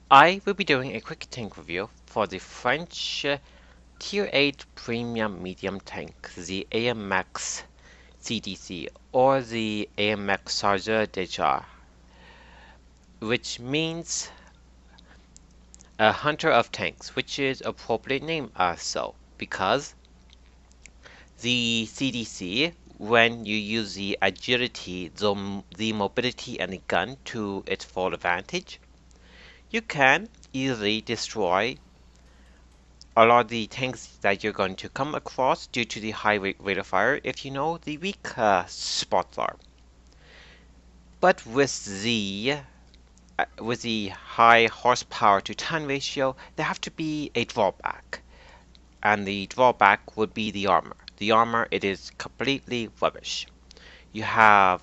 I will be doing a quick tank review for the French Tier 8 Premium Medium Tank, the AMX CDC, or the AMX Chargeur Déjà, which means a hunter of tanks, which is appropriately named as so, because the CDC, when you use the agility, the mobility, and the gun to its full advantage, you can easily destroy a lot of the tanks that you're going to come across due to the high rate of fire if you know the weak spots are. But with the high horsepower to ton ratio, there have to be a drawback, and the drawback would be the armor. The armor, it is completely rubbish. You have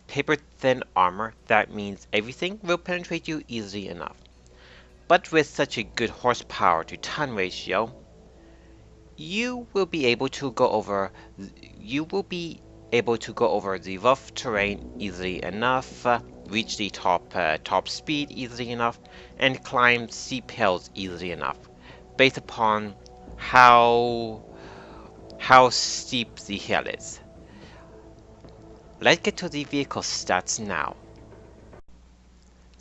paper thin armor, that means everything will penetrate you easily enough. But with such a good horsepower to ton ratio, you will be able to go over the rough terrain easily enough, reach the top speed easily enough, and climb steep hills easily enough, based upon how steep the hill is. Let's get to the vehicle stats now.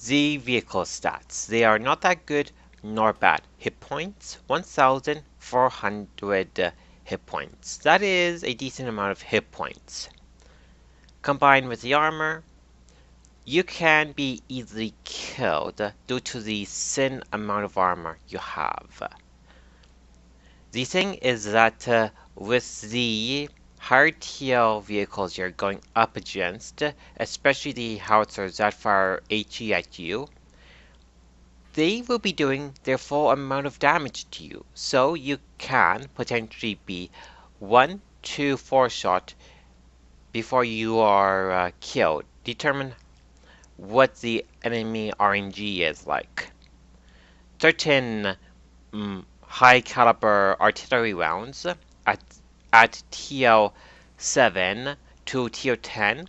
The vehicle stats, they are not that good nor bad. Hit points, 1,400 hit points. That is a decent amount of hit points. Combined with the armor, you can be easily killed due to the thin amount of armor you have. The thing is that with the higher TL vehicles you're going up against, especially the howitzers that fire HE at you, they will be doing their full amount of damage to you, so you can potentially be 1 to 4 shot before you are killed. Determine what the enemy RNG is like. Certain high caliber artillery rounds at TL 7 to TL 10,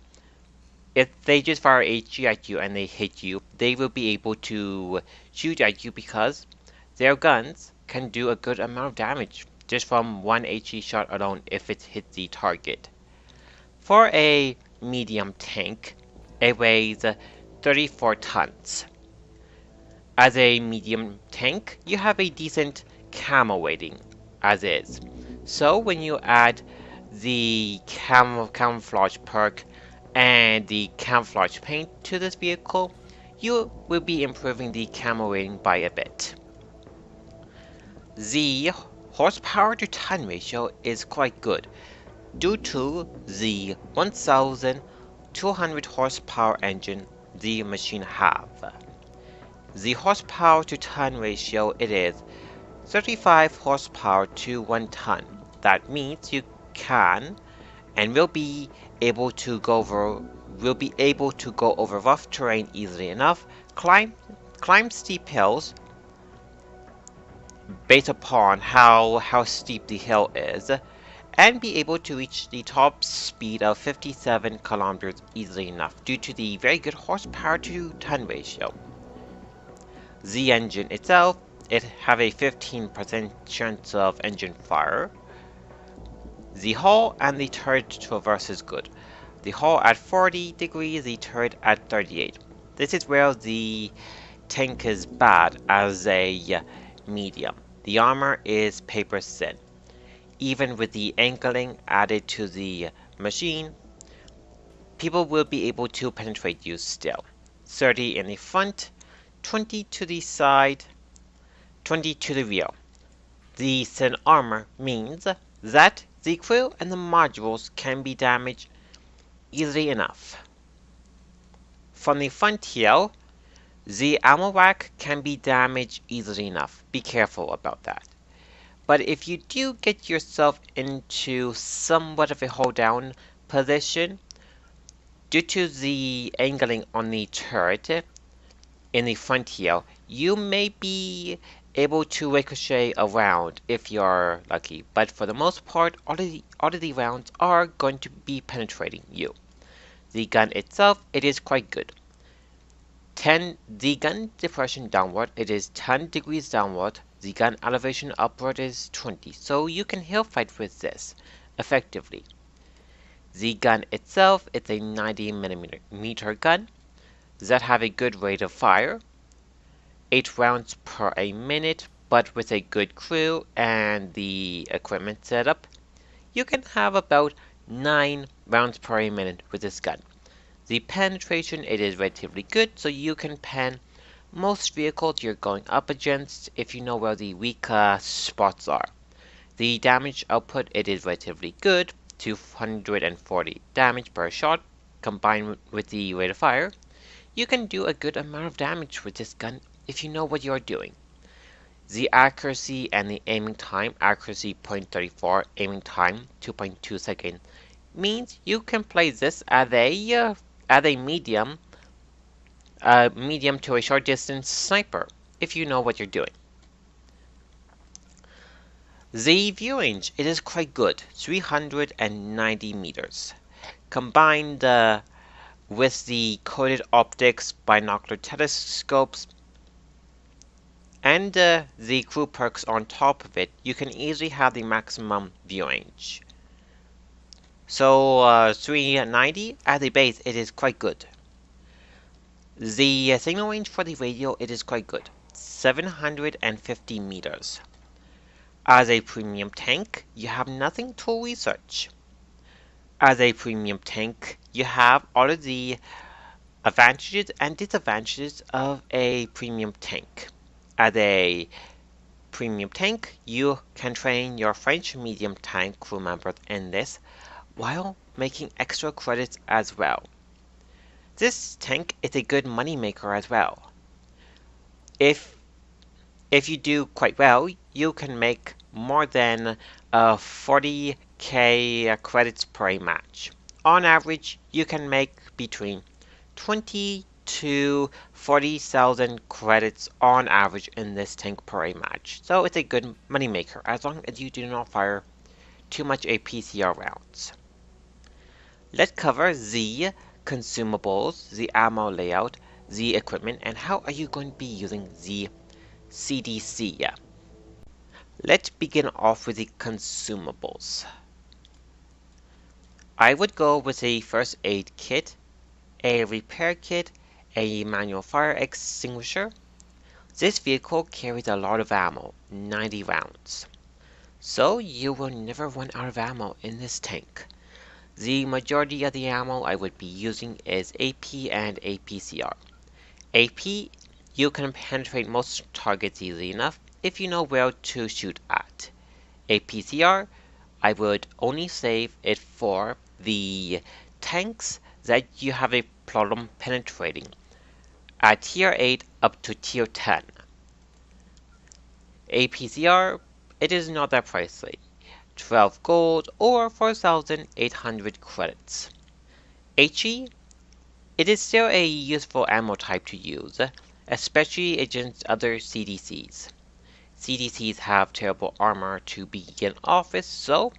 if they just fire HE at you and they hit you, they will be able to shoot at you because their guns can do a good amount of damage just from one HE shot alone if it hits the target. For a medium tank, it weighs 34 tons. As a medium tank, you have a decent camo weighting as is. So when you add the camouflage perk and the camouflage paint to this vehicle, you will be improving the camo rating by a bit. The horsepower to ton ratio is quite good due to the 1,200 horsepower engine the machine have. The horsepower to ton ratio, it is 35 horsepower to 1 ton. That means you can and will be able to go over rough terrain easily enough, climb steep hills based upon how steep the hill is, and be able to reach the top speed of 57 kilometers easily enough due to the very good horsepower to ton ratio. The engine itself, it have a 15% chance of engine fire. The hull and the turret traverse is good. The hull at 40 degrees, the turret at 38. This is where the tank is bad as a medium. The armor is paper thin. Even with the angling added to the machine, people will be able to penetrate you still. 30 in the front, 20 to the side, 20 to the rear. The thin armor means that the crew and the modules can be damaged easily enough. From the front here, the ammo rack can be damaged easily enough. Be careful about that. But if you do get yourself into somewhat of a hold down position, due to the angling on the turret in the front here, you may be able to ricochet around if you're lucky, but for the most part, all of the rounds are going to be penetrating you. The gun itself, it is quite good. The gun depression downward, it is 10 degrees downward. The gun elevation upward is 20, so you can hill fight with this effectively. The gun itself, it's a 90mm gun that have a good rate of fire, 8 rounds per a minute, but with a good crew and the equipment setup, you can have about 9 rounds per a minute with this gun. The penetration, it is relatively good, so you can pen most vehicles you're going up against if you know where the weak spots are. The damage output, it is relatively good, 240 damage per shot, combined with the rate of fire. You can do a good amount of damage with this gun if you know what you're doing. The accuracy and the aiming time, accuracy 0.34, aiming time 2.2 seconds, means you can play this as a medium to a short distance sniper if you know what you're doing. The view range, it is quite good, 390 meters. Combined with the coated optics, binocular telescopes, and the crew perks on top of it, you can easily have the maximum view range. So 390 at the base, it is quite good. The signal range for the radio, it is quite good, 750 meters. As a premium tank, you have nothing to research. As a premium tank, you have all of the advantages and disadvantages of a premium tank. As a premium tank, you can train your French medium tank crew members in this while making extra credits as well. This tank is a good money maker as well. If you do quite well, you can make more than 40k credits per a match. On average, you can make between 20 to 40,000 credits on average in this tank per a match. So it's a good money maker as long as you do not fire too much APCR rounds. Let's cover the consumables, the ammo layout, the equipment, and how are you going to be using the CDC. Let's begin off with the consumables. I would go with a first aid kit, a repair kit, a manual fire extinguisher. This vehicle carries a lot of ammo, 90 rounds. So you will never run out of ammo in this tank. The majority of the ammo I would be using is AP and APCR. AP, you can penetrate most targets easily enough if you know where to shoot at. APCR, I would only save it for the tanks that you have a problem penetrating at tier 8 up to tier 10. APCR, it is not that pricey, 12 gold or 4,800 credits. HE, it is still a useful ammo type to use, especially against other CDCs. CDCs have terrible armor to begin off with, so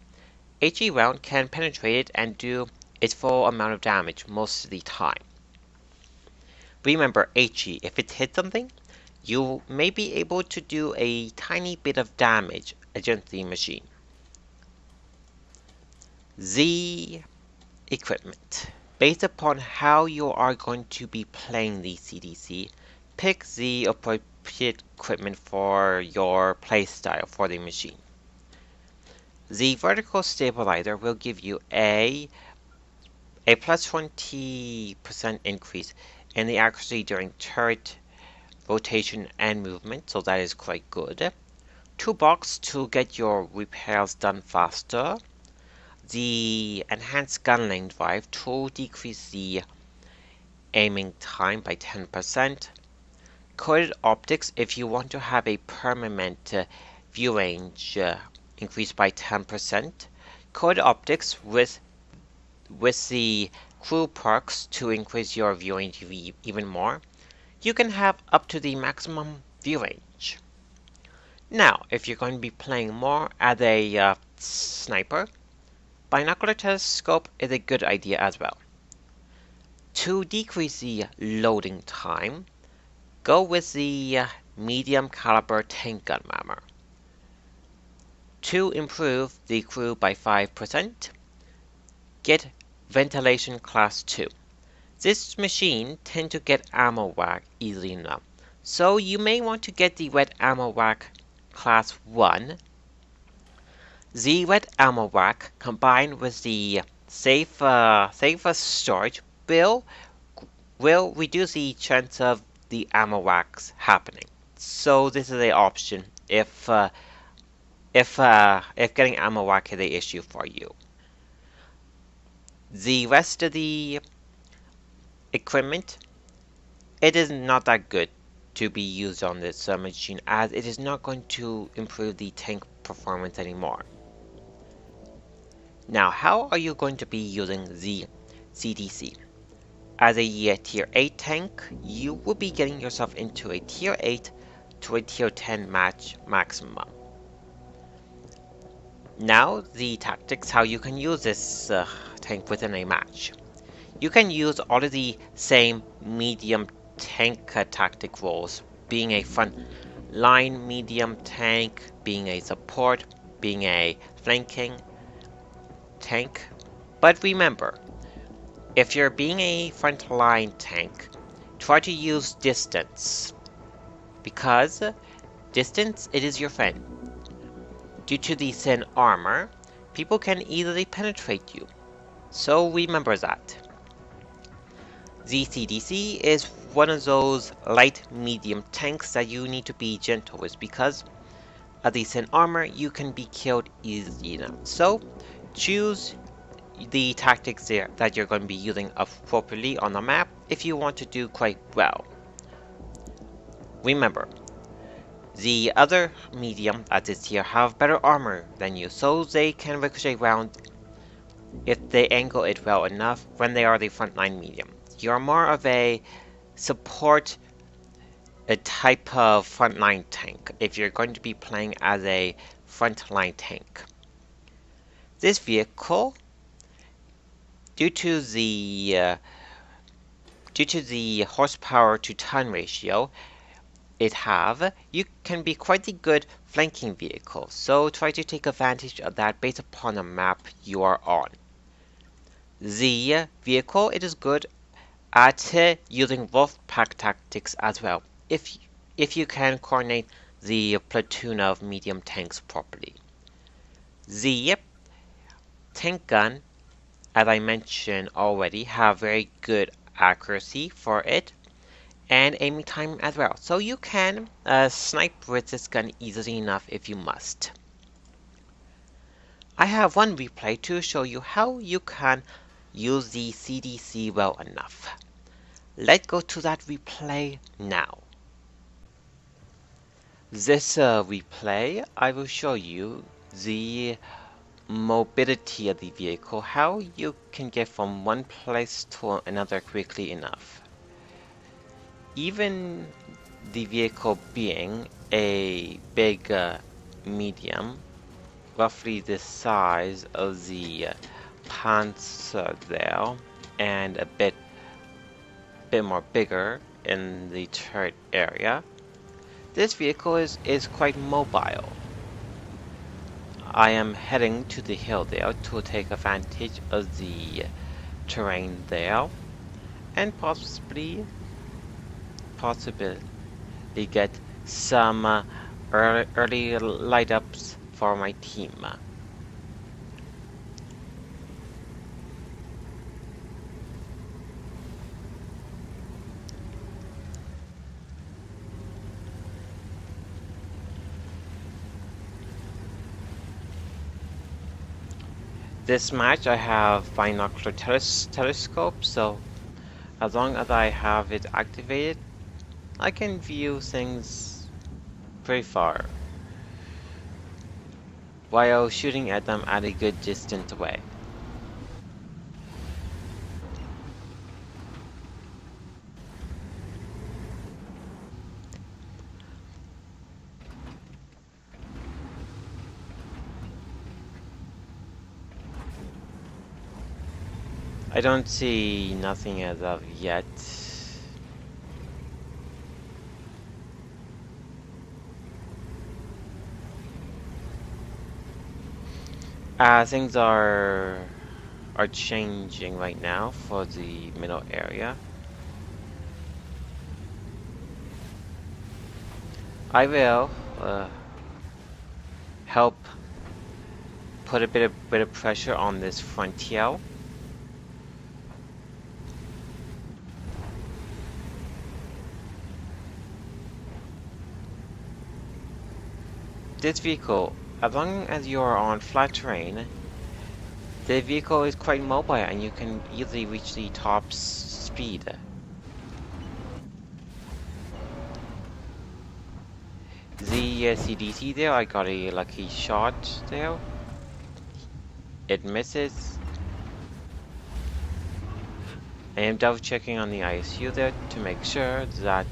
HE round can penetrate it and do its full amount of damage most of the time. Remember, HE, if it hits something, you may be able to do a tiny bit of damage against the machine. The equipment. Based upon how you are going to be playing the CDC, pick the appropriate equipment for your playstyle for the machine. The vertical stabilizer will give you a plus 20% increase in the accuracy during turret rotation and movement, so that is quite good. Toolbox to get your repairs done faster. The enhanced gun length drive to decrease the aiming time by 10%. Coated optics if you want to have a permanent view range increased by 10%. Coated optics with the crew perks to increase your view range even more. You can have up to the maximum view range. Now, if you're going to be playing more as a sniper, binocular telescope is a good idea as well. To decrease the loading time, go with the medium caliber tank gun rammer. To improve the crew by 5%, get ventilation class 2. This machine tends to get ammo rack easily enough, so you may want to get the wet ammo rack class 1. The wet ammo rack combined with the safer storage will reduce the chance of the ammo racks happening. So this is an option if getting ammo rack is an issue for you. The rest of the equipment, it is not that good to be used on this machine, as it is not going to improve the tank performance anymore. Now, how are you going to be using the CDC? As a tier 8 tank, you will be getting yourself into a tier 8 to a tier 10 match maximum. Now, the tactics how you can use this tank within a match. You can use all of the same medium tank tactic roles, being a front line medium tank, being a support, being a flanking tank. But remember, if you're being a front line tank, try to use distance, because distance, it is your friend. Due to the thin armor, people can easily penetrate you, so remember that. The CDC is one of those light-medium tanks that you need to be gentle with, because of the thin armor, you can be killed easily enough. So choose the tactics there that you're going to be using appropriately on the map if you want to do quite well. Remember, the other medium at this tier have better armor than you, so they can ricochet round if they angle it well enough when they are the frontline medium. You're more of a support type of frontline tank if you're going to be playing as a frontline tank. This vehicle, due to the horsepower to ton ratio it have, you can be quite a good flanking vehicle, so try to take advantage of that based upon the map you are on. The vehicle, it is good at using wolf pack tactics as well, if you can coordinate the platoon of medium tanks properly. The tank gun, as I mentioned already, have very good accuracy for it and aiming time as well, so you can snipe with this gun easily enough if you must. I have one replay to show you how you can use the CDC well enough. Let's go to that replay now. This replay, I will show you the mobility of the vehicle, how you can get from one place to another quickly enough. Even the vehicle being a big medium, roughly the size of the Panzer there, and a bit more bigger in the turret area, this vehicle is quite mobile. I am heading to the hill there to take advantage of the terrain there, and possibly get some early light ups for my team. This match I have binocular telescope, so as long as I have it activated, I can view things pretty far while shooting at them at a good distance away. I don't see nothing as of yet. Things are changing right now for the middle area. I will help put a bit of pressure on this frontier. This vehicle, as long as you are on flat terrain, the vehicle is quite mobile and you can easily reach the top speed. The CDC there, I got a lucky shot there. It misses. I am double checking on the ISU there to make sure that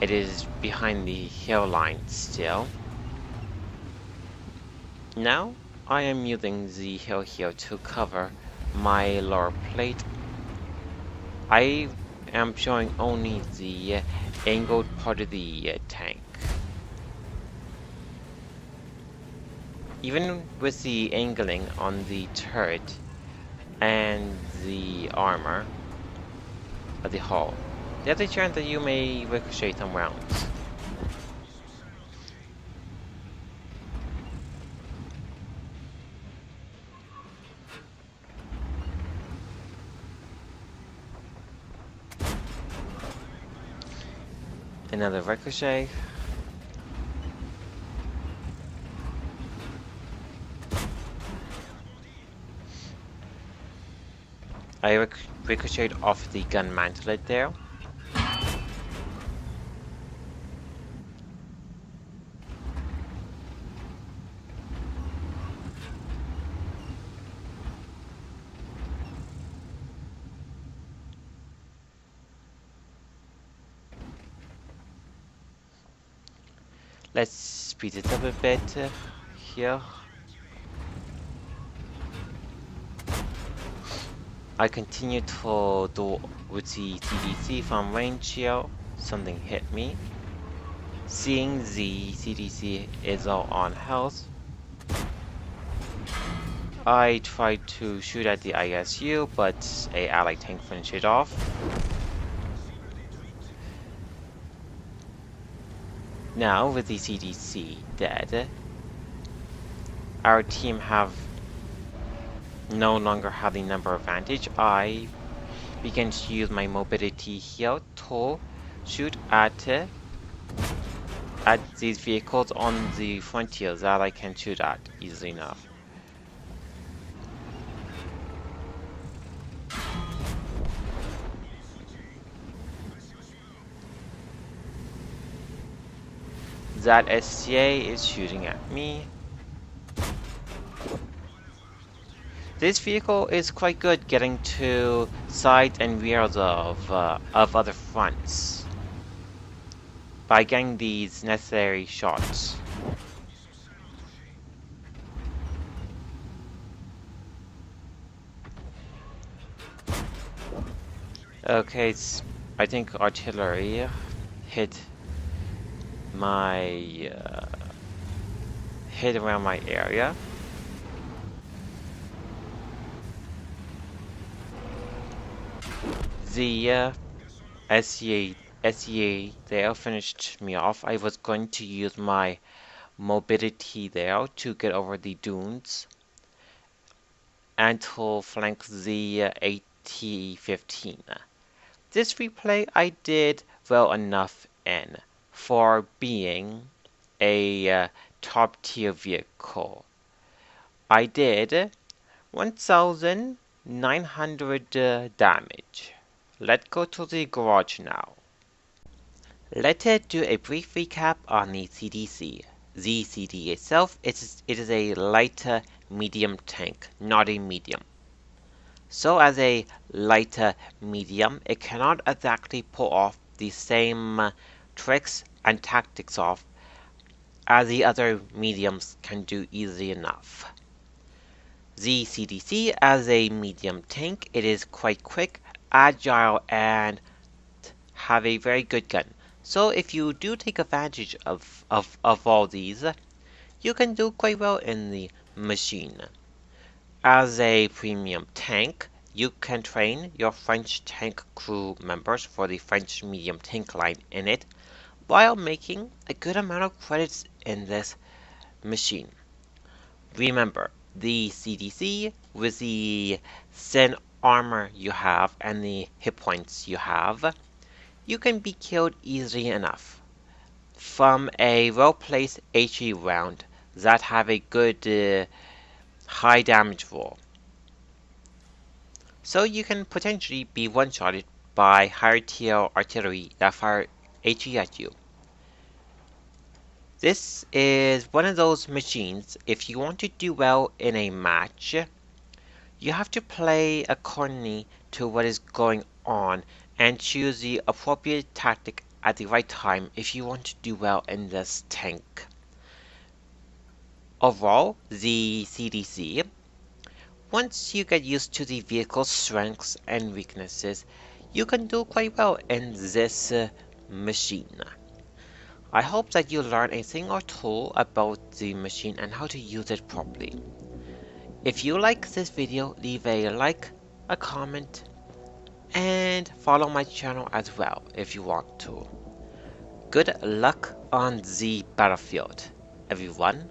it is behind the hill line still. Now I am using the hill here to cover my lower plate. I am showing only the angled part of the tank. Even with the angling on the turret and the armor of the hull, there's a chance that you may ricochet some rounds. Another ricochet. I ricocheted off the gun mantlet there. Let's speed it up a bit here. I continue to do with the CDC from range here. Something hit me. Seeing the CDC is all on health, I tried to shoot at the ISU, but a allied tank finished it off. Now with the CDC dead, our team no longer have the number advantage. I begin to use my mobility here to shoot at these vehicles on the frontier that I can shoot at easily enough. That SCA is shooting at me. This vehicle is quite good getting to sides and rears of other fronts by getting these necessary shots. Okay, I think artillery hit around my area. The SEA there finished me off. I was going to use my mobility there to get over the dunes and to flank the AT-15. This replay I did well enough in for being a top tier vehicle. I did 1,900 damage. Let's go to the garage now. Let's do a brief recap on the CDC. The CD itself, it is a lighter medium tank, not a medium. So as a lighter medium, it cannot exactly pull off the same tricks and tactics off as the other mediums can do easily enough. The CDC as a medium tank, it is quite quick, agile, and have a very good gun. So if you do take advantage of all these, you can do quite well in the machine. As a premium tank, you can train your French tank crew members for the French medium tank line in it, while making a good amount of credits in this machine. Remember, the CDC with the thin armor you have and the hit points you have, you can be killed easily enough from a well-placed HE round that have a good high damage roll. So you can potentially be one-shotted by higher tier artillery that fire HE at you. This is one of those machines, if you want to do well in a match, you have to play accordingly to what is going on and choose the appropriate tactic at the right time if you want to do well in this tank. Overall, the CDC, once you get used to the vehicle's strengths and weaknesses, you can do quite well in this machine. I hope that you learn a thing or two about the machine and how to use it properly. If you like this video, leave a like, a comment, and follow my channel as well if you want to. Good luck on the battlefield, everyone.